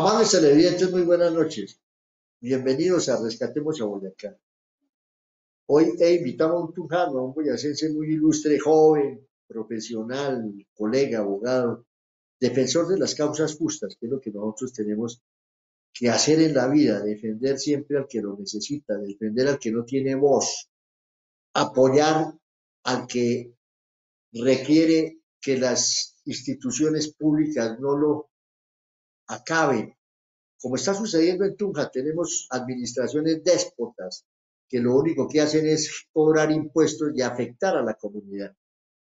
Amables televidentes, muy buenas noches. Bienvenidos a Rescatemos a Boyacá. Hoy invitamos a un tujano, a un boyacense muy ilustre, joven, profesional, colega, abogado, defensor de las causas justas, que es lo que nosotros tenemos que hacer en la vida, defender siempre al que lo necesita, defender al que no tiene voz, apoyar al que requiere que las instituciones públicas no lo acaben. Como está sucediendo en Tunja, tenemos administraciones déspotas que lo único que hacen es cobrar impuestos y afectar a la comunidad.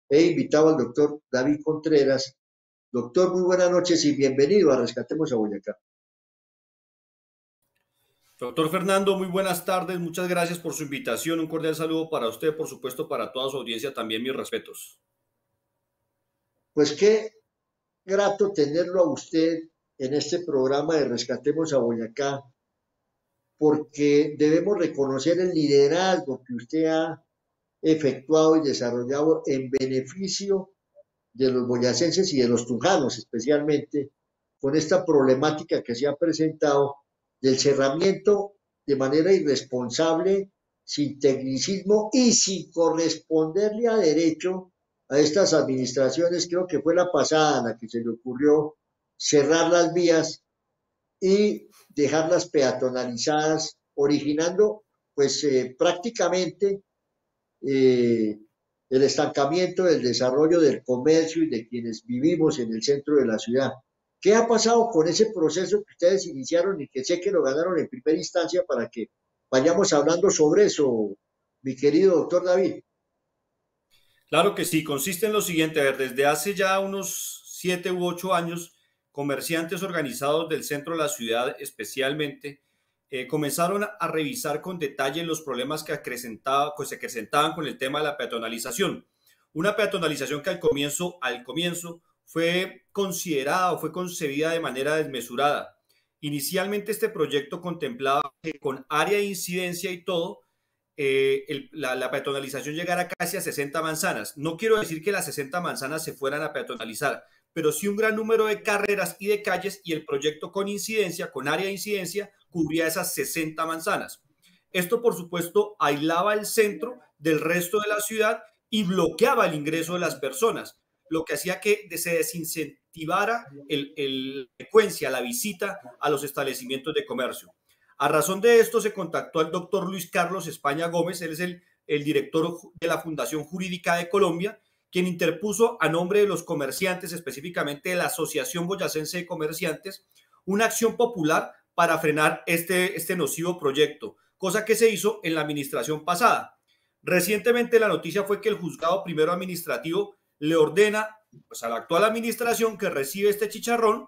He invitado al doctor David Contreras. Doctor, muy buenas noches y bienvenido a Rescatemos a Boyacá. Doctor Fernando, muy buenas tardes, muchas gracias por su invitación, un cordial saludo para usted, por supuesto para toda su audiencia, también mis respetos. Pues qué grato tenerlo a usted en este programa de Rescatemos a Boyacá, porque debemos reconocer el liderazgo que usted ha efectuado y desarrollado en beneficio de los boyacenses y de los tunjanos especialmente, con esta problemática que se ha presentado del cerramiento de manera irresponsable, sin tecnicismo y sin corresponderle a derecho a estas administraciones. Creo que fue la pasada la que se le ocurrió cerrar las vías y dejarlas peatonalizadas, originando pues prácticamente eh, el estancamiento del desarrollo del comercio y de quienes vivimos en el centro de la ciudad. ¿Qué ha pasado con ese proceso que ustedes iniciaron y que sé que lo ganaron en primera instancia para que vayamos hablando sobre eso, mi querido doctor David? Claro que sí, consiste en lo siguiente, a ver, desde hace ya unos 7 u 8 años, comerciantes organizados del centro de la ciudad especialmente, comenzaron a revisar con detalle los problemas que se acrecentaban con el tema de la peatonalización. Una peatonalización que al comienzo fue considerada o fue concebida de manera desmesurada. Inicialmente este proyecto contemplaba que con área de incidencia y todo, la peatonalización llegara casi a 60 manzanas. No quiero decir que las 60 manzanas se fueran a peatonalizar, pero sí un gran número de carreras y de calles, y el proyecto con incidencia, con área de incidencia, cubría esas 60 manzanas. Esto, por supuesto, aislaba el centro del resto de la ciudad y bloqueaba el ingreso de las personas, lo que hacía que se desincentivara la frecuencia, la visita a los establecimientos de comercio. A razón de esto se contactó al doctor Luis Carlos España Gómez, él es el director de la Fundación Jurídica de Colombia, quien interpuso a nombre de los comerciantes, específicamente de la Asociación Boyacense de Comerciantes, una acción popular para frenar este nocivo proyecto, cosa que se hizo en la administración pasada. Recientemente la noticia fue que el juzgado primero administrativo le ordena pues, a la actual administración que recibe este chicharrón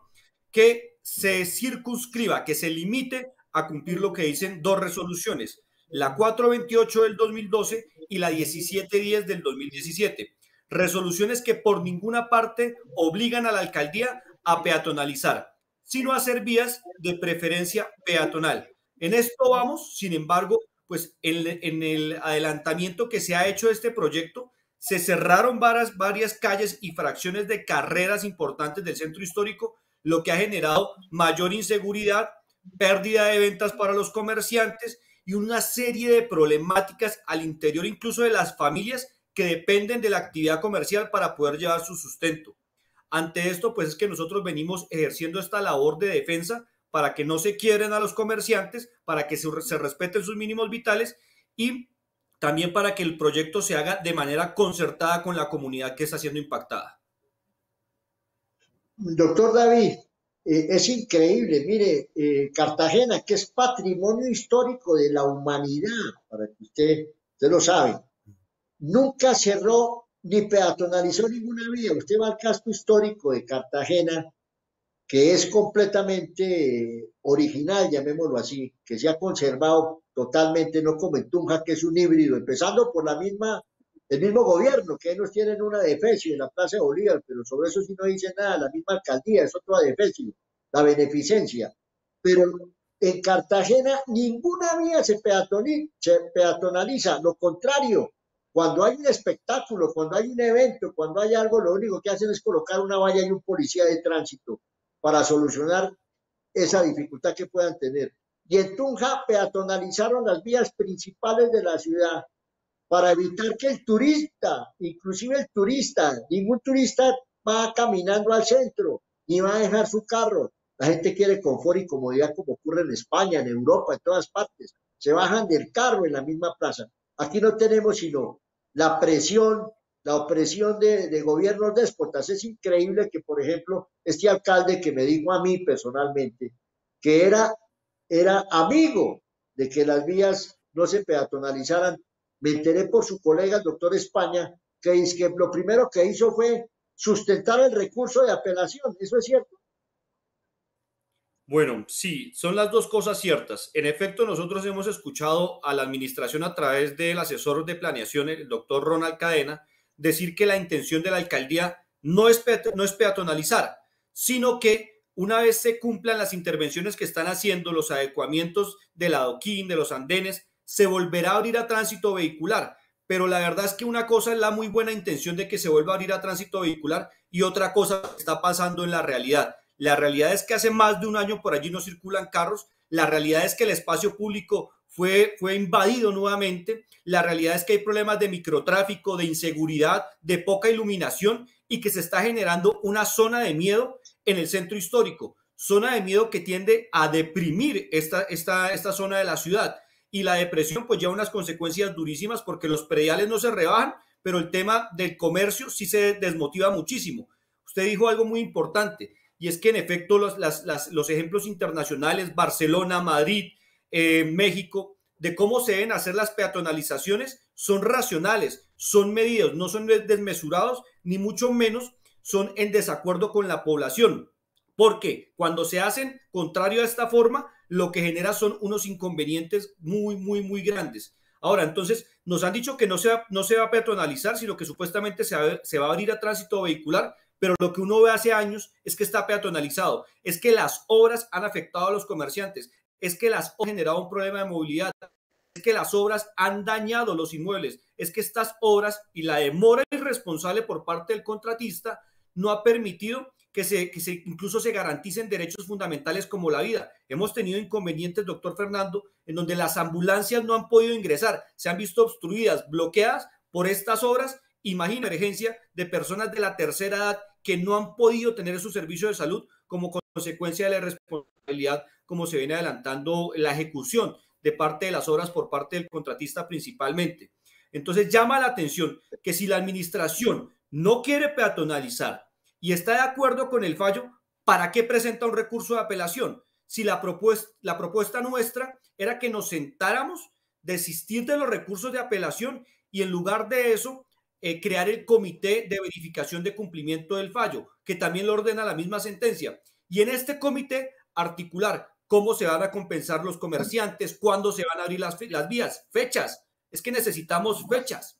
que se circunscriba, que se limite a cumplir lo que dicen dos resoluciones, la 428 del 2012 y la 1710 del 2017. Resoluciones que por ninguna parte obligan a la alcaldía a peatonalizar, sino a hacer vías de preferencia peatonal. En esto vamos, sin embargo, pues en el adelantamiento que se ha hecho de este proyecto, se cerraron varias calles y fracciones de carreras importantes del centro histórico, lo que ha generado mayor inseguridad, pérdida de ventas para los comerciantes y una serie de problemáticas al interior incluso de las familias que dependen de la actividad comercial para poder llevar su sustento. Ante esto, pues es que nosotros venimos ejerciendo esta labor de defensa para que no se quiebren a los comerciantes, para que se respeten sus mínimos vitales y también para que el proyecto se haga de manera concertada con la comunidad que está siendo impactada. Doctor David, es increíble, mire, Cartagena, que es patrimonio histórico de la humanidad, para que usted lo sabe, nunca cerró ni peatonalizó ninguna vía. Usted va al casco histórico de Cartagena, que es completamente original, llamémoslo así, que se ha conservado totalmente, no como en Tunja, que es un híbrido, empezando por el mismo gobierno, que nos tienen una adefesio en la Plaza de Bolívar, pero sobre eso sí no dice nada, la misma alcaldía es otro adefesio, la beneficencia. Pero en Cartagena ninguna vía se peatonaliza, lo contrario, cuando hay un espectáculo, cuando hay un evento, cuando hay algo, lo único que hacen es colocar una valla y un policía de tránsito para solucionar esa dificultad que puedan tener. Y en Tunja peatonalizaron las vías principales de la ciudad para evitar que el turista, inclusive el turista, ningún turista va caminando al centro, ni va a dejar su carro. La gente quiere confort y comodidad como ocurre en España, en Europa, en todas partes. Se bajan del carro en la misma plaza. Aquí no tenemos sino la presión, la opresión de gobiernos déspotas. Es increíble que, por ejemplo, este alcalde que me dijo a mí personalmente que era amigo de que las vías no se peatonalizaran, me enteré por su colega, el doctor España, que dice que lo primero que hizo fue sustentar el recurso de apelación. ¿Eso es cierto? Bueno, sí, son las dos cosas ciertas. En efecto, nosotros hemos escuchado a la administración a través del asesor de planeación, el doctor Ronald Cadena, decir que la intención de la alcaldía no es peatonalizar, sino que una vez se cumplan las intervenciones que están haciendo, los adecuamientos del adoquín, de los andenes, se volverá a abrir a tránsito vehicular. Pero la verdad es que una cosa es la muy buena intención de que se vuelva a abrir a tránsito vehicular y otra cosa está pasando en la realidad. La realidad es que hace más de un año por allí no circulan carros. La realidad es que el espacio público fue invadido nuevamente. La realidad es que hay problemas de microtráfico, de inseguridad, de poca iluminación y que se está generando una zona de miedo en el centro histórico. Zona de miedo que tiende a deprimir esta zona de la ciudad. Y la depresión pues lleva unas consecuencias durísimas porque los prediales no se rebajan, pero el tema del comercio sí se desmotiva muchísimo. Usted dijo algo muy importante y es que en efecto los ejemplos internacionales, Barcelona, Madrid, México, de cómo se deben hacer las peatonalizaciones son racionales, son medidos, no son desmesurados, ni mucho menos son en desacuerdo con la población. Porque cuando se hacen contrario a esta forma, lo que genera son unos inconvenientes muy grandes. Ahora, entonces, nos han dicho que no se va a peatonalizar, sino que supuestamente se va a abrir a tránsito vehicular, pero lo que uno ve hace años es que está peatonalizado, es que las obras han afectado a los comerciantes, es que las obras han generado un problema de movilidad, es que las obras han dañado los inmuebles, es que estas obras y la demora irresponsable por parte del contratista no ha permitido que incluso se garanticen derechos fundamentales como la vida. Hemos tenido inconvenientes, doctor Fernando, en donde las ambulancias no han podido ingresar, se han visto obstruidas, bloqueadas por estas obras. Imagina la emergencia de personas de la tercera edad que no han podido tener su servicio de salud como consecuencia de la irresponsabilidad, como se viene adelantando la ejecución de parte de las obras por parte del contratista principalmente. Entonces llama la atención que si la administración no quiere peatonalizar y está de acuerdo con el fallo, ¿para qué presenta un recurso de apelación? Si la propuesta nuestra era que nos sentáramos, desistir de los recursos de apelación y en lugar de eso, crear el comité de verificación de cumplimiento del fallo, que también lo ordena la misma sentencia. Y en este comité articular cómo se van a compensar los comerciantes, cuándo se van a abrir las vías, fechas. Es que necesitamos fechas.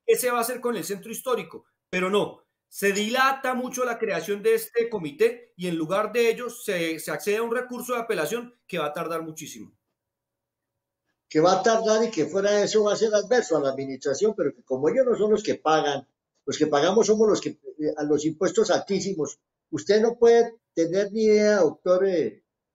¿Qué se va a hacer con el centro histórico? Pero no, se dilata mucho la creación de este comité y en lugar de ello se accede a un recurso de apelación que va a tardar muchísimo. Que va a tardar y que fuera de eso va a ser adverso a la administración, pero que como ellos no son los que pagan, los que pagamos somos los que a los impuestos altísimos. Usted no puede tener ni idea, doctor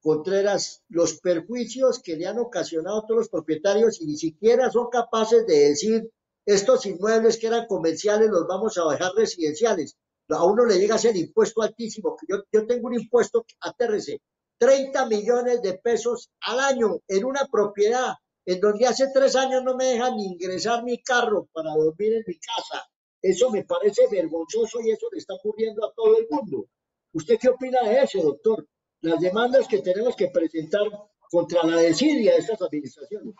Contreras, los perjuicios que le han ocasionado a todos los propietarios y ni siquiera son capaces de decir estos inmuebles que eran comerciales los vamos a dejar residenciales. A uno le llega a ser impuesto altísimo. Yo tengo un impuesto, atérrese, 30 millones de pesos al año en una propiedad en donde hace 3 años no me dejan ni ingresar mi carro para dormir en mi casa. Eso me parece vergonzoso y eso le está ocurriendo a todo el mundo. ¿Usted qué opina de eso, doctor? Las demandas que tenemos que presentar contra la desidia de estas administraciones.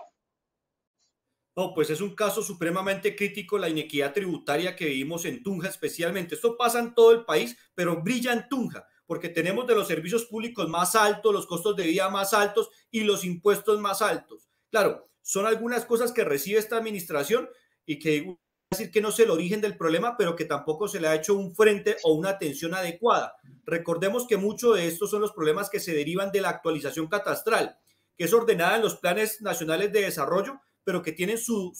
No, pues es un caso supremamente crítico la inequidad tributaria que vivimos en Tunja especialmente. Esto pasa en todo el país, pero brilla en Tunja, porque tenemos de los servicios públicos más altos, los costos de vida más altos y los impuestos más altos. Claro, son algunas cosas que recibe esta administración y que decir que no es el origen del problema, pero que tampoco se le ha hecho un frente o una atención adecuada. Recordemos que muchos de estos son los problemas que se derivan de la actualización catastral, que es ordenada en los planes nacionales de desarrollo, pero que tienen su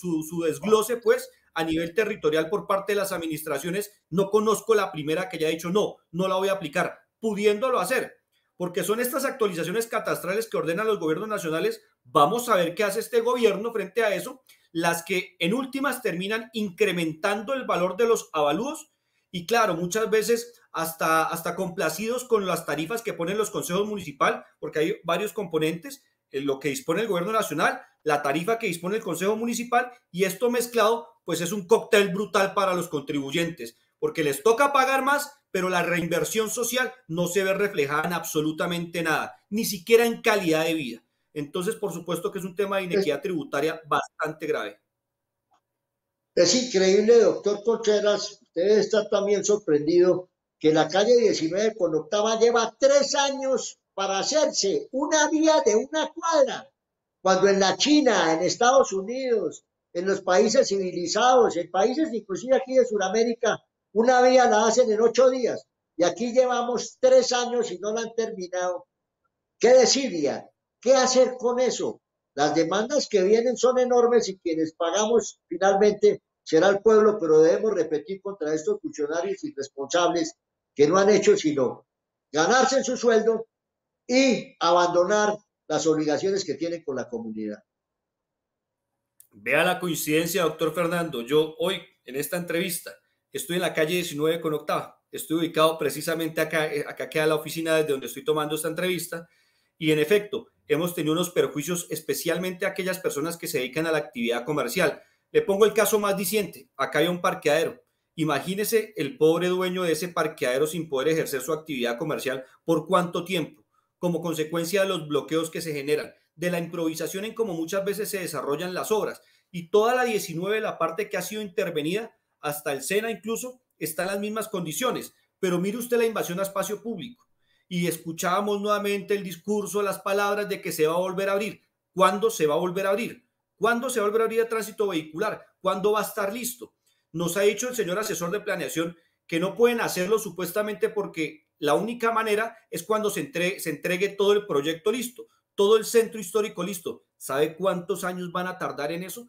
desglose pues a nivel territorial por parte de las administraciones. No conozco la primera que haya dicho no la voy a aplicar, pudiéndolo hacer. porque son estas actualizaciones catastrales que ordenan los gobiernos nacionales. Vamos a ver qué hace este gobierno frente a eso, las que en últimas terminan incrementando el valor de los avalúos y claro, muchas veces hasta complacidos con las tarifas que ponen los consejos municipales, porque hay varios componentes, lo que dispone el gobierno nacional, la tarifa que dispone el consejo municipal, y esto mezclado pues es un cóctel brutal para los contribuyentes, porque les toca pagar más, pero la reinversión social no se ve reflejada en absolutamente nada, ni siquiera en calidad de vida. Entonces, por supuesto que es un tema de inequidad tributaria bastante grave. Es increíble, doctor Contreras, usted está también sorprendido que la calle 19 con octava lleva 3 años para hacerse una vía de una cuadra, cuando en la China, en Estados Unidos, en los países civilizados, en países inclusive aquí de Sudamérica, una vía la hacen en 8 días y aquí llevamos 3 años y no la han terminado. ¿Qué decidir? ¿Qué hacer con eso? Las demandas que vienen son enormes y quienes pagamos finalmente será el pueblo, pero debemos repetir contra estos funcionarios irresponsables que no han hecho sino ganarse su sueldo y abandonar las obligaciones que tienen con la comunidad. Vea la coincidencia, doctor Fernando. Yo hoy, en esta entrevista, estoy en la calle 19 con octava. Estoy ubicado precisamente acá queda la oficina desde donde estoy tomando esta entrevista. Y en efecto, hemos tenido unos perjuicios, especialmente a aquellas personas que se dedican a la actividad comercial. Le pongo el caso más diciente. Acá hay un parqueadero. Imagínese el pobre dueño de ese parqueadero sin poder ejercer su actividad comercial por cuánto tiempo, como consecuencia de los bloqueos que se generan, de la improvisación en cómo muchas veces se desarrollan las obras. Y toda la 19, la parte que ha sido intervenida, hasta el SENA incluso, está en las mismas condiciones. Pero mire usted la invasión a espacio público. Y escuchábamos nuevamente el discurso, las palabras de que se va a volver a abrir. ¿Cuándo se va a volver a abrir? ¿Cuándo se va a volver a abrir el tránsito vehicular? ¿Cuándo va a estar listo? Nos ha dicho el señor asesor de planeación que no pueden hacerlo supuestamente porque la única manera es cuando se entregue todo el proyecto listo, todo el centro histórico listo. ¿Sabe cuántos años van a tardar en eso?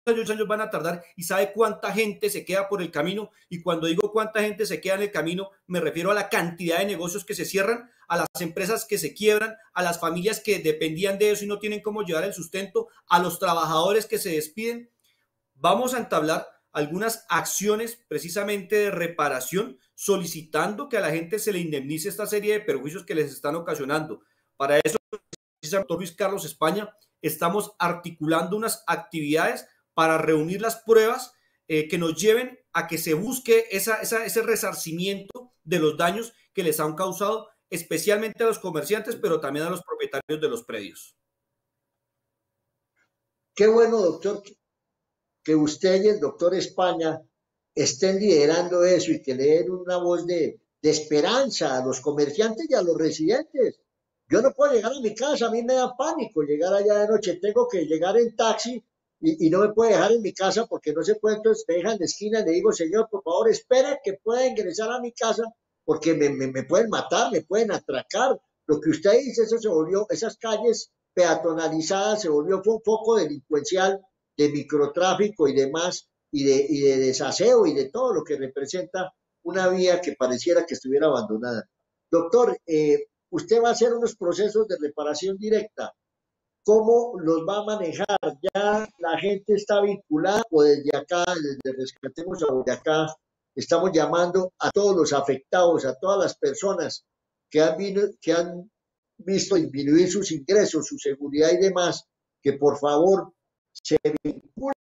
¿Cuántos años van a tardar? ¿Y sabe cuánta gente se queda por el camino? Y cuando digo cuánta gente se queda en el camino, me refiero a la cantidad de negocios que se cierran, a las empresas que se quiebran, a las familias que dependían de eso y no tienen cómo llevar el sustento, a los trabajadores que se despiden. Vamos a entablar algunas acciones precisamente de reparación, solicitando que a la gente se le indemnice esta serie de perjuicios que les están ocasionando. Para eso, precisamente, doctor Luis Carlos España, estamos articulando unas actividades para reunir las pruebas que nos lleven a que se busque ese resarcimiento de los daños que les han causado, especialmente a los comerciantes, pero también a los propietarios de los predios. Qué bueno, doctor, que usted y el doctor España estén liderando eso y que le den una voz de esperanza a los comerciantes y a los residentes. Yo no puedo llegar a mi casa, a mí me da pánico llegar allá de noche, tengo que llegar en taxi y no me puede dejar en mi casa porque no se puede, entonces me deja en la esquina y le digo, señor, por favor, espere que pueda ingresar a mi casa porque me pueden matar, me pueden atracar. Lo que usted dice, eso se volvió, esas calles peatonalizadas se volvió fue un foco delincuencial de microtráfico y demás, y de desaseo y de todo lo que representa una vía que pareciera que estuviera abandonada. Doctor, usted va a hacer unos procesos de reparación directa. ¿Cómo los va a manejar? ¿Ya la gente está vinculada o desde acá, desde Rescatemos a Boyacá, estamos llamando a todos los afectados, a todas las personas que han visto disminuir sus ingresos, su seguridad y demás, que por favor se vinculen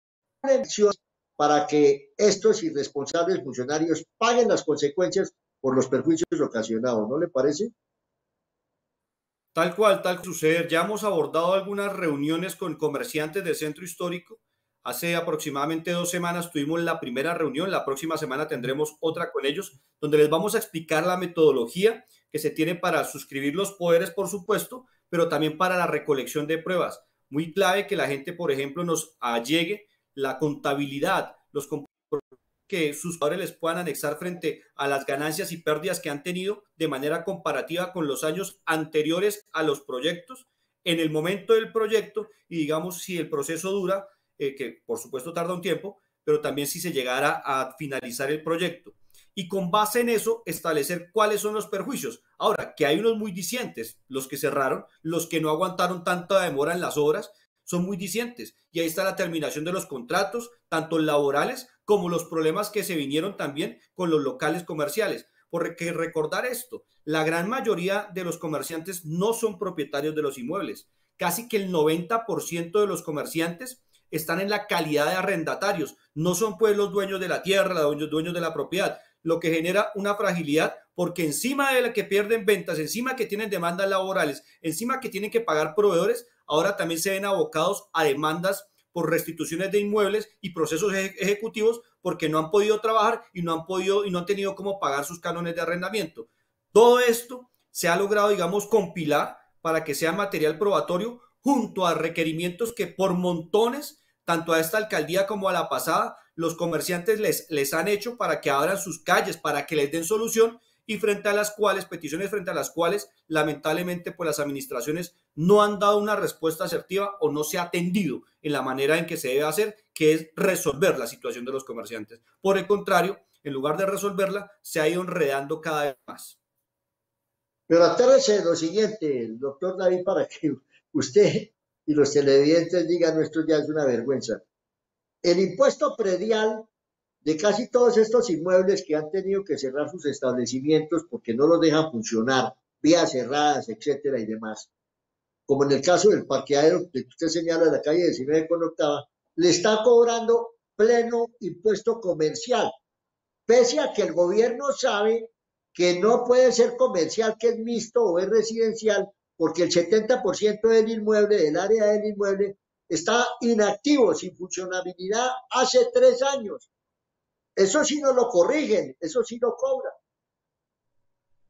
para que estos irresponsables funcionarios paguen las consecuencias por los perjuicios ocasionados, ¿no le parece? Tal suceder. Ya hemos abordado algunas reuniones con comerciantes del centro histórico. Hace aproximadamente 2 semanas tuvimos la primera reunión, la próxima semana tendremos otra con ellos, donde les vamos a explicar la metodología que se tiene para suscribir los poderes, por supuesto, pero también para la recolección de pruebas. Muy clave que la gente, por ejemplo, nos allegue la contabilidad, los que sus padres les puedan anexar frente a las ganancias y pérdidas que han tenido de manera comparativa con los años anteriores a los proyectos, en el momento del proyecto y digamos si el proceso dura, que por supuesto tarda un tiempo, pero también si se llegara a finalizar el proyecto. y con base en eso establecer cuáles son los perjuicios. Ahora, que hay unos muy dicientes, los que cerraron, los que no aguantaron tanta demora en las obras, son muy dicientes. Y ahí está la terminación de los contratos, tanto laborales como los problemas que se vinieron también con los locales comerciales. Porque recordar esto, la gran mayoría de los comerciantes no son propietarios de los inmuebles. Casi que el 90% de los comerciantes están en la calidad de arrendatarios. No son pues los dueños de la tierra, los dueños de la propiedad, lo que genera una fragilidad porque encima de la que pierden ventas, encima que tienen demandas laborales, encima que tienen que pagar proveedores, ahora también se ven abocados a demandas por restituciones de inmuebles y procesos ejecutivos porque no han podido trabajar y no han tenido cómo pagar sus cánones de arrendamiento. Todo esto se ha logrado, digamos, compilar para que sea material probatorio junto a requerimientos que por montones, tanto a esta alcaldía como a la pasada, los comerciantes les han hecho para que abran sus calles, para que les den solución y frente a las cuales, peticiones frente a las cuales, lamentablemente, pues las administraciones no han dado una respuesta asertiva o no se ha atendido en la manera en que se debe hacer, que es resolver la situación de los comerciantes. Por el contrario, en lugar de resolverla, se ha ido enredando cada vez más. Pero atérrese de lo siguiente, doctor David, para que usted y los televidentes digan, esto ya es una vergüenza. El impuesto predial de casi todos estos inmuebles que han tenido que cerrar sus establecimientos porque no los dejan funcionar, vías cerradas, etcétera y demás, como en el caso del parqueadero que usted señala de la calle 19 con octava, le está cobrando pleno impuesto comercial, pese a que el gobierno sabe que no puede ser comercial, que es mixto o es residencial, porque el 70% del inmueble, del área del inmueble, está inactivo, sin funcionabilidad hace 3 años. Eso sí no lo corrigen, eso sí lo cobran.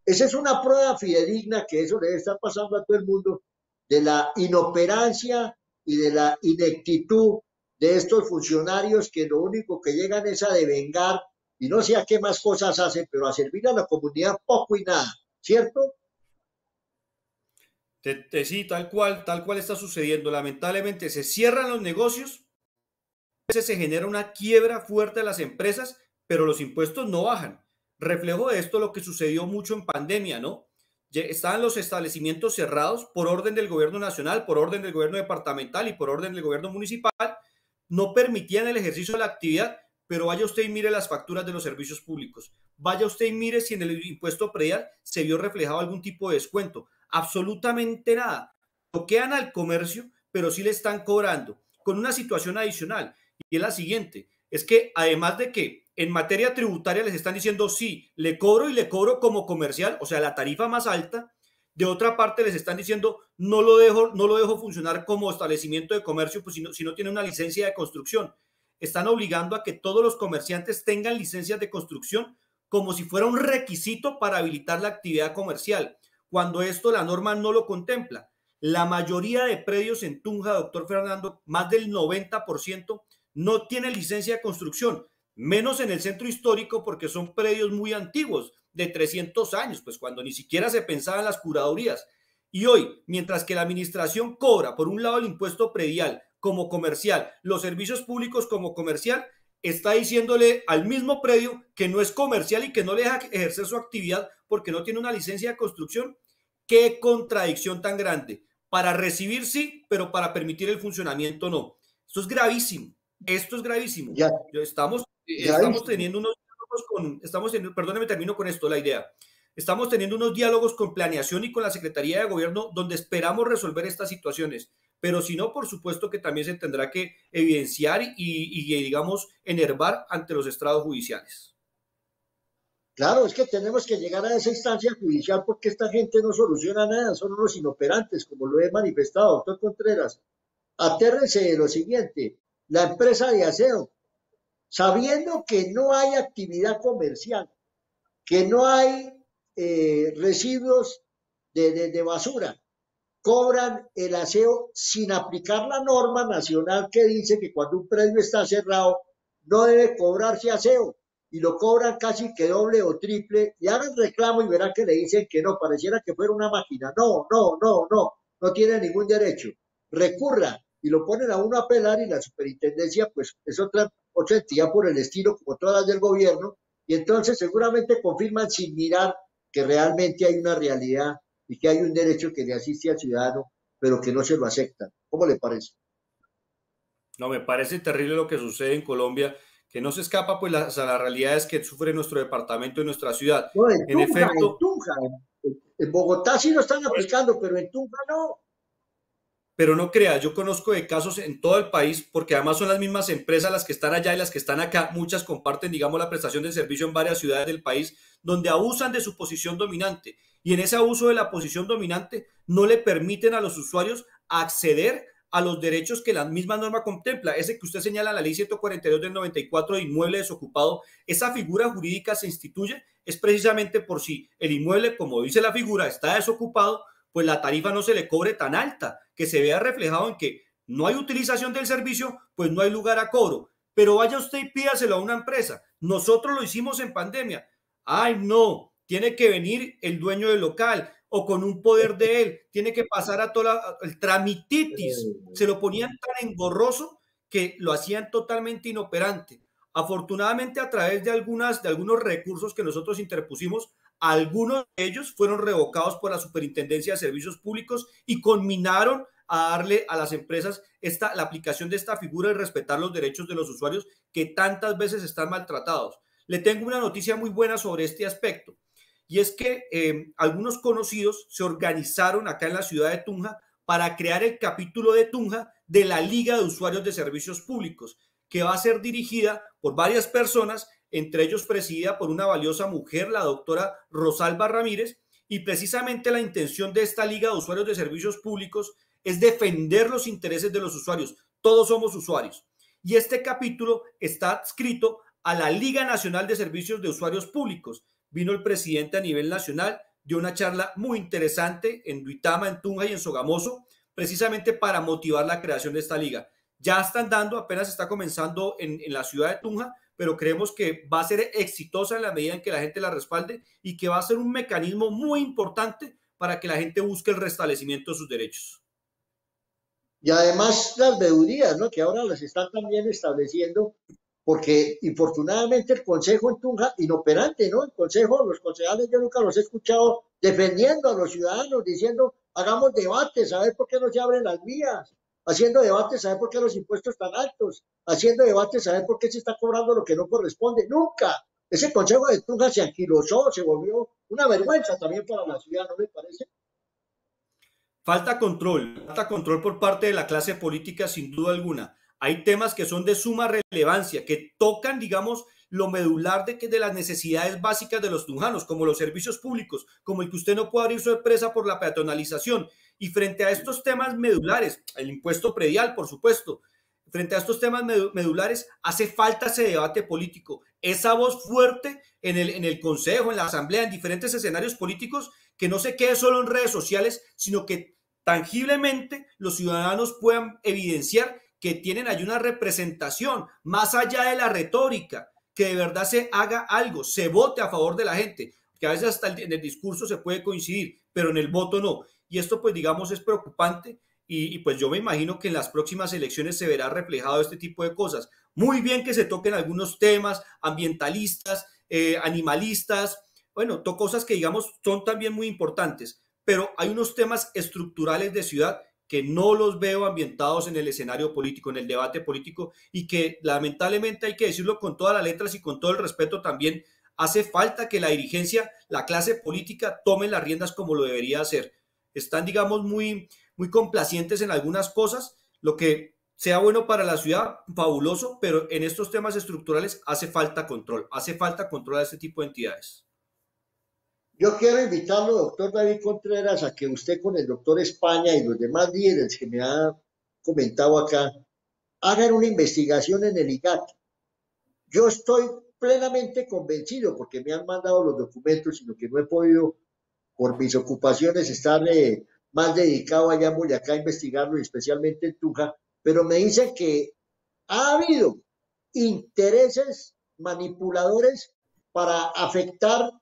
Esa es una prueba fidedigna que eso le debe estar pasando a todo el mundo de la inoperancia y de la ineptitud de estos funcionarios que lo único que llegan es a devengar y no sé a qué más cosas hacen, pero a servir a la comunidad poco y nada, ¿cierto? Sí, tal cual está sucediendo. Lamentablemente se cierran los negocios, a veces se genera una quiebra fuerte de las empresas, pero los impuestos no bajan. Reflejo de esto lo que sucedió mucho en pandemia, ¿no? Estaban los establecimientos cerrados por orden del gobierno nacional, por orden del gobierno departamental y por orden del gobierno municipal. No permitían el ejercicio de la actividad, pero vaya usted y mire las facturas de los servicios públicos. Vaya usted y mire si en el impuesto predial se vio reflejado algún tipo de descuento. Absolutamente nada. Bloquean al comercio, pero sí le están cobrando con una situación adicional. Y es la siguiente, es que además de que en materia tributaria les están diciendo sí, le cobro y le cobro como comercial, o sea, la tarifa más alta, de otra parte les están diciendo no lo dejo funcionar como establecimiento de comercio, pues si no tiene una licencia de construcción. Están obligando a que todos los comerciantes tengan licencias de construcción como si fuera un requisito para habilitar la actividad comercial, cuando esto la norma no lo contempla. La mayoría de predios en Tunja, doctor Fernando, más del 90%, no tiene licencia de construcción, menos en el centro histórico porque son predios muy antiguos, de 300 años, pues cuando ni siquiera se pensaba en las curadurías. Y hoy, mientras que la administración cobra por un lado el impuesto predial como comercial, los servicios públicos como comercial, está diciéndole al mismo predio que no es comercial y que no le deja ejercer su actividad porque no tiene una licencia de construcción. ¡Qué contradicción tan grande! Para recibir sí, pero para permitir el funcionamiento no. Esto es gravísimo. Esto es gravísimo. Ya, Estamos teniendo unos diálogos perdóneme, termino con esto, la idea. Estamos teniendo unos diálogos con planeación y con la Secretaría de Gobierno donde esperamos resolver estas situaciones, pero si no, por supuesto que también se tendrá que evidenciar y digamos, enervar ante los estrados judiciales. claro, es que tenemos que llegar a esa instancia judicial porque esta gente no soluciona nada, son unos inoperantes, como lo he manifestado, doctor Contreras. Atérrese de lo siguiente, la empresa de aseo, sabiendo que no hay actividad comercial, que no hay residuos de basura, cobran el aseo sin aplicar la norma nacional que dice que cuando un predio está cerrado no debe cobrarse aseo y lo cobran casi que doble o triple y hagan reclamo y verán que le dicen que no, pareciera que fuera una máquina. No, no, no, no, no tiene ningún derecho. Recurra y lo ponen a uno a apelar y la superintendencia pues es otra entidad por el estilo como todas las del gobierno Y entonces seguramente confirman sin mirar que realmente hay una realidad y que hay un derecho que le asiste al ciudadano, pero que no se lo aceptan. ¿Cómo le parece? No, me parece terrible lo que sucede en Colombia, que no se escapa pues a las realidades que sufre nuestro departamento y nuestra ciudad. No, En En efecto, Tunja. En Bogotá sí lo están aplicando, pero en Tunja no. pero no crea, yo conozco de casos en todo el país, porque además son las mismas empresas las que están allá y las que están acá, muchas comparten, digamos, la prestación de servicio en varias ciudades del país, donde abusan de su posición dominante. Y en ese abuso de la posición dominante no le permiten a los usuarios acceder a los derechos que la misma norma contempla. Ese que usted señala, la ley 142 del 94 de inmueble desocupado, esa figura jurídica se instituye es precisamente por si el inmueble, como dice la figura, está desocupado, pues la tarifa no se le cobre tan alta, que se vea reflejado en que no hay utilización del servicio, pues no hay lugar a cobro. Pero vaya usted y pídaselo a una empresa. Nosotros lo hicimos en pandemia. Ay, no, tiene que venir el dueño del local o con un poder de él, tiene que pasar a toda el tramititis. Se lo ponían tan engorroso que lo hacían totalmente inoperante. Afortunadamente, a través de algunos recursos que nosotros interpusimos, algunos de ellos fueron revocados por la Superintendencia de Servicios Públicos y conminaron a darle a las empresas la aplicación de esta figura y respetar los derechos de los usuarios que tantas veces están maltratados. Le tengo una noticia muy buena sobre este aspecto, y es que algunos conocidos se organizaron acá en la ciudad de Tunja para crear el capítulo de Tunja de la Liga de Usuarios de Servicios Públicos, que va a ser dirigida por varias personas, entre ellos presidida por una valiosa mujer, la doctora Rosalba Ramírez, y precisamente la intención de esta Liga de Usuarios de Servicios Públicos es defender los intereses de los usuarios. Todos somos usuarios. Y este capítulo está adscrito a la Liga Nacional de Servicios de Usuarios Públicos. Vino el presidente a nivel nacional, dio una charla muy interesante en Duitama, en Tunja y en Sogamoso, precisamente para motivar la creación de esta liga. Ya están dando, apenas está comenzando en la ciudad de Tunja, pero creemos que va a ser exitosa en la medida en que la gente la respalde y que va a ser un mecanismo muy importante para que la gente busque el restablecimiento de sus derechos. Y además las veedurías, ¿no? Que ahora las están también estableciendo, porque infortunadamente el Consejo en Tunja, inoperante, ¿no? El Consejo, los concejales yo nunca los he escuchado defendiendo a los ciudadanos, diciendo, hagamos debates, a ver por qué no se abren las vías, haciendo debates, a ver por qué los impuestos están altos, haciendo debates, a ver por qué se está cobrando lo que no corresponde. Nunca. Ese Consejo de Tunja se anquilosó, se volvió una vergüenza también para la ciudad, ¿no le parece? Falta control por parte de la clase política sin duda alguna. Hay temas que son de suma relevancia, que tocan, digamos, lo medular de las necesidades básicas de los tunjanos, como los servicios públicos, como el que usted no puede abrir su empresa por la peatonalización. Y frente a estos temas medulares, el impuesto predial, por supuesto, frente a estos temas medulares, hace falta ese debate político, esa voz fuerte en el Consejo, en la Asamblea, en diferentes escenarios políticos, que no se quede solo en redes sociales, sino que tangiblemente los ciudadanos puedan evidenciar que tienen ahí una representación más allá de la retórica, que de verdad se haga algo, se vote a favor de la gente, que a veces hasta en el discurso se puede coincidir, pero en el voto no. Y esto pues digamos es preocupante y pues yo me imagino que en las próximas elecciones se verá reflejado este tipo de cosas. Muy bien que se toquen algunos temas ambientalistas, animalistas, bueno, cosas que digamos son también muy importantes, pero hay unos temas estructurales de ciudad que no los veo ambientados en el escenario político, en el debate político, y que lamentablemente hay que decirlo con todas las letras y con todo el respeto también, hace falta que la dirigencia, la clase política tome las riendas como lo debería hacer. Están, digamos, muy complacientes en algunas cosas, lo que sea bueno para la ciudad, fabuloso, pero en estos temas estructurales hace falta control a este tipo de entidades. Yo quiero invitarlo, doctor David Contreras, a que usted con el doctor España y los demás líderes que me ha comentado acá, hagan una investigación en el IGAT. Yo estoy plenamente convencido, porque me han mandado los documentos, sino que no he podido, por mis ocupaciones, estar más dedicado allá en Boyacá a investigarlo, y especialmente en Tunja, pero me dicen que ha habido intereses manipuladores para afectar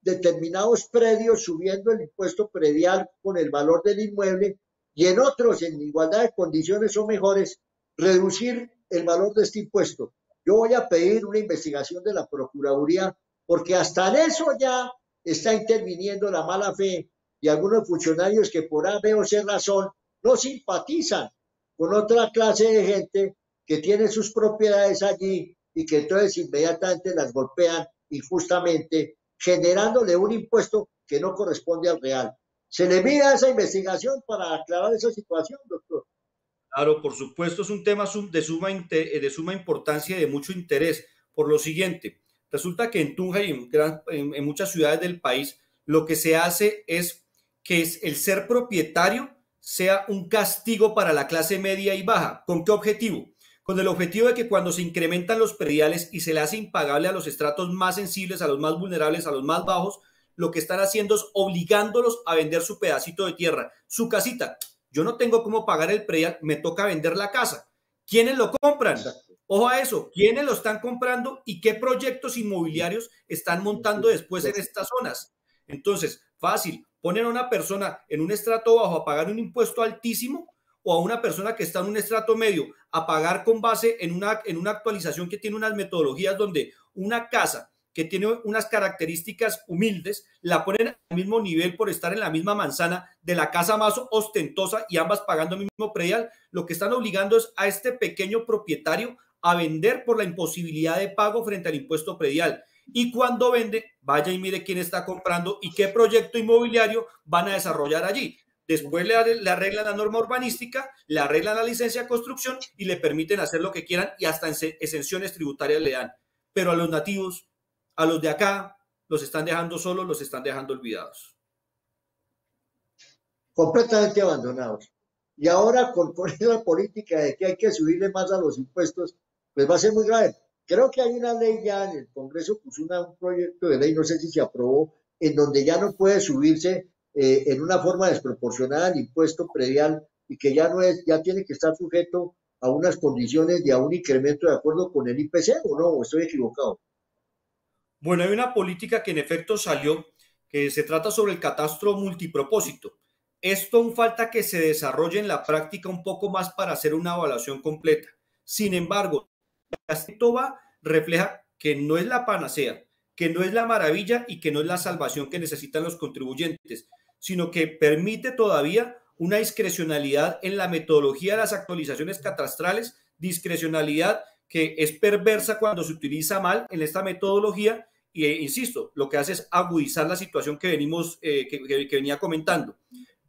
determinados predios, subiendo el impuesto predial con el valor del inmueble, y en otros, en igualdad de condiciones o mejores, reducir el valor de este impuesto. Yo voy a pedir una investigación de la Procuraduría porque hasta en eso ya está interviniendo la mala fe y algunos funcionarios que por A, B o C razón no simpatizan con otra clase de gente que tiene sus propiedades allí y que entonces inmediatamente las golpean injustamente, generándole un impuesto que no corresponde al real. ¿Se le mide esa investigación para aclarar esa situación, doctor? Claro, por supuesto, es un tema de suma importancia y de mucho interés. Por lo siguiente, resulta que en Tunja y en muchas ciudades del país, lo que se hace es que el ser propietario sea un castigo para la clase media y baja. ¿Con qué objetivo? Con el objetivo de que cuando se incrementan los prediales y se le hace impagable a los estratos más sensibles, a los más vulnerables, a los más bajos, lo que están haciendo es obligándolos a vender su pedacito de tierra, su casita. Yo no tengo cómo pagar el predial, me toca vender la casa. ¿Quiénes lo compran? Exacto. Ojo a eso, ¿quiénes lo están comprando y qué proyectos inmobiliarios están montando después en estas zonas? Entonces, fácil, ponen a una persona en un estrato bajo a pagar un impuesto altísimo o a una persona que está en un estrato medio a pagar con base en una actualización que tiene unas metodologías donde una casa que tiene unas características humildes, la ponen al mismo nivel por estar en la misma manzana de la casa más ostentosa y ambas pagando el mismo predial. Lo que están obligando es a este pequeño propietario a vender por la imposibilidad de pago frente al impuesto predial. Y cuando vende, vaya y mire quién está comprando y qué proyecto inmobiliario van a desarrollar allí. Después le arreglan la norma urbanística, le arreglan la licencia de construcción y le permiten hacer lo que quieran y hasta exenciones tributarias le dan. Pero a los nativos, a los de acá, los están dejando solos, los están dejando olvidados. Completamente abandonados. Y ahora con esa política de que hay que subirle más a los impuestos, pues va a ser muy grave. Creo que hay una ley ya en el Congreso, pues un proyecto de ley, no sé si se aprobó, en donde ya no puede subirse en una forma desproporcionada el impuesto predial y que ya no es, ya tiene que estar sujeto a unas condiciones y a un incremento de acuerdo con el IPC, ¿o no? ¿O estoy equivocado? Bueno, hay una política que en efecto salió, que se trata sobre el catastro multipropósito. Esto aún falta que se desarrolle en la práctica un poco más para hacer una evaluación completa. Sin embargo, Castova refleja que no es la panacea, que no es la maravilla y que no es la salvación que necesitan los contribuyentes, sino que permite todavía una discrecionalidad en la metodología de las actualizaciones catastrales, discrecionalidad que es perversa cuando se utiliza mal en esta metodología y, insisto, lo que hace es agudizar la situación que venía comentando.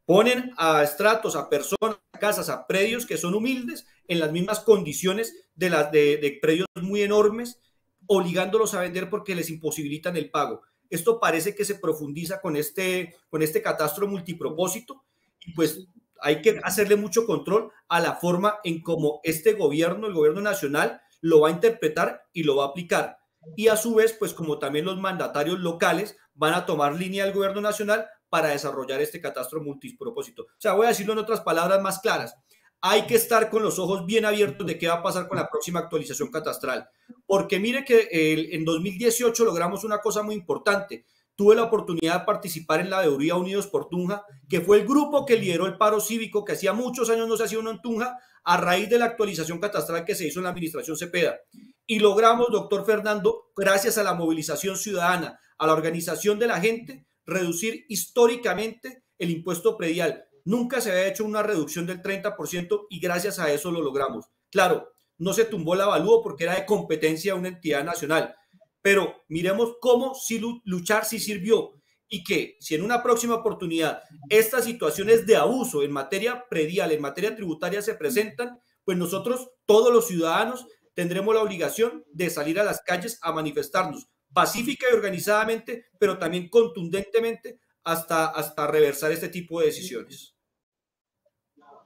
Ponen a estratos, a personas, a casas, a predios que son humildes en las mismas condiciones de predios muy enormes, obligándolos a vender porque les imposibilitan el pago. Esto parece que se profundiza con este catastro multipropósito y pues hay que hacerle mucho control a la forma en cómo este gobierno, el gobierno nacional, lo va a interpretar y lo va a aplicar. Y a su vez, pues como también los mandatarios locales van a tomar línea del gobierno nacional para desarrollar este catastro multipropósito. O sea, voy a decirlo en otras palabras más claras. Hay que estar con los ojos bien abiertos de qué va a pasar con la próxima actualización catastral. Porque mire que en 2018 logramos una cosa muy importante. Tuve la oportunidad de participar en la veeduría Unidos por Tunja, que fue el grupo que lideró el paro cívico, que hacía muchos años no se hacía uno en Tunja, a raíz de la actualización catastral que se hizo en la administración Cepeda. Y logramos, doctor Fernando, gracias a la movilización ciudadana, a la organización de la gente, reducir históricamente el impuesto predial. Nunca se había hecho una reducción del 30% y gracias a eso lo logramos. Claro, no se tumbó el avalúo porque era de competencia de una entidad nacional, pero miremos cómo sí luchar sí sirvió y que si en una próxima oportunidad estas situaciones de abuso en materia predial, en materia tributaria se presentan, pues nosotros, todos los ciudadanos, tendremos la obligación de salir a las calles a manifestarnos pacífica y organizadamente, pero también contundentemente hasta reversar este tipo de decisiones.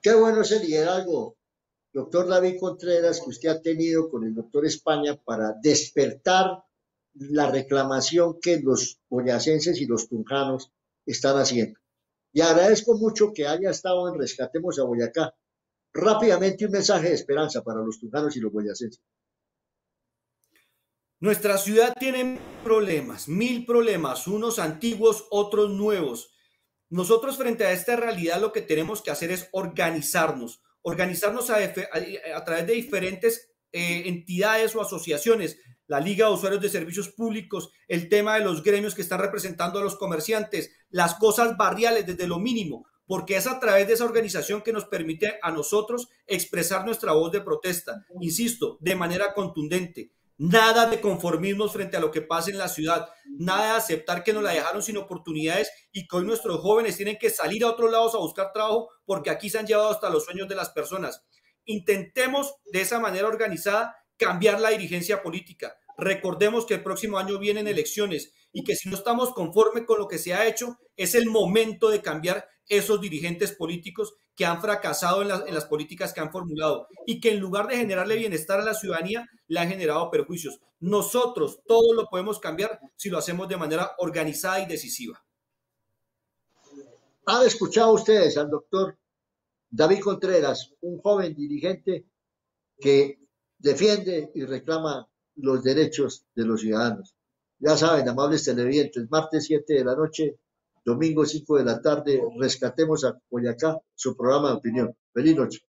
Qué bueno ese liderazgo, doctor David Contreras, que usted ha tenido con el doctor España para despertar la reclamación que los boyacenses y los tunjanos están haciendo. Y agradezco mucho que haya estado en Rescatemos a Boyacá. Rápidamente un mensaje de esperanza para los tunjanos y los boyacenses. Nuestra ciudad tiene problemas, 1000 problemas, unos antiguos, otros nuevos. Nosotros frente a esta realidad lo que tenemos que hacer es organizarnos a través de diferentes entidades o asociaciones, la Liga de Usuarios de Servicios Públicos, el tema de los gremios que están representando a los comerciantes, las cosas barriales desde lo mínimo, porque es a través de esa organización que nos permite a nosotros expresar nuestra voz de protesta, insisto, de manera contundente. Nada de conformismos frente a lo que pasa en la ciudad, nada de aceptar que nos la dejaron sin oportunidades y que hoy nuestros jóvenes tienen que salir a otros lados a buscar trabajo porque aquí se han llevado hasta los sueños de las personas. Intentemos de esa manera organizada cambiar la dirigencia política. Recordemos que el próximo año vienen elecciones y que si no estamos conformes con lo que se ha hecho, es el momento de cambiar esos dirigentes políticos que han fracasado en las políticas que han formulado y que en lugar de generarle bienestar a la ciudadanía, le han generado perjuicios. Nosotros todo lo podemos cambiar si lo hacemos de manera organizada y decisiva. ¿Han escuchado ustedes al doctor David Contreras, un joven dirigente que defiende y reclama los derechos de los ciudadanos? Ya saben, amables televidentes, martes 7 de la noche, domingo 5 de la tarde, Rescatemos a Boyacá, su programa de opinión. Feliz noche.